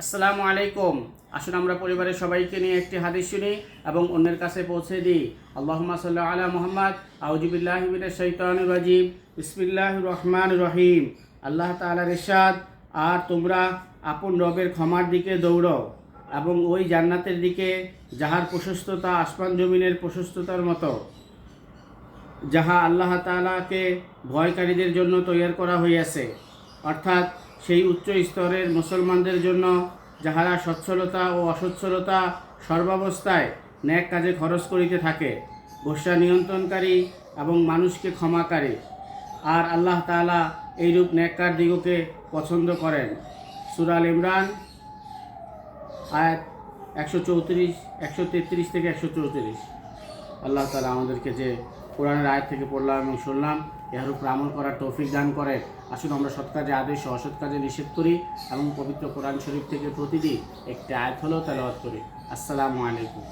আসসালামু আলাইকুম। আসুন আমরা পরিবারের সবাইকে নিয়ে একটি হাদিস শুনি এবং অন্যের কাছে পৌঁছে দিই। আল্লাহুম্মা সাল্লি আলা মুহাম্মদ। আউযু বিল্লাহি মিনাশ শাইতানির রাজিম। বিসমিল্লাহির রহমানির রহিম। আল্লাহ তাআলার ইরশাদ, আর তোমরা আপন রবের ক্ষমার দিকে দৌড়ও এবং ওই জান্নাতের দিকে যাহার প্রশস্ততা আসমান জমিনের প্রশস্ততার মতো, যাহা আল্লাহ তাআলাকে ভয়কারীদের জন্য তৈয়ার করা হইয়াছে। অর্থাৎ সেই উচ্চ স্তরের মুসলমানদের জন্য যাহারা সচ্ছলতা ও অসচ্ছলতা সর্বাবস্থায় ন্যাক কাজে খরচ করিতে থাকে, গোসা নিয়ন্ত্রণকারী এবং মানুষকে ক্ষমাকারী। আর আল্লাহ তাআলা এইরূপ ন্যাক্কার দিগকে পছন্দ করেন। সূরা আল ইমরান আয়াত 134, 133 থেকে 134। আল্লাহ তাআলা আমাদেরকে যে কোরআনের আয়াত থেকে পড়লাম এবং শুনলাম, এর উপর আমল করার তৌফিক দান করে। আসুন আমরা সৎ কাজে আদেশ ও অসৎ কাজে নিষেধ করি এবং পবিত্র কোরআন শরীফ থেকে প্রতিদিন একটি আয়াত হলেও তেলাওয়াত করি। আসসালামু আলাইকুম।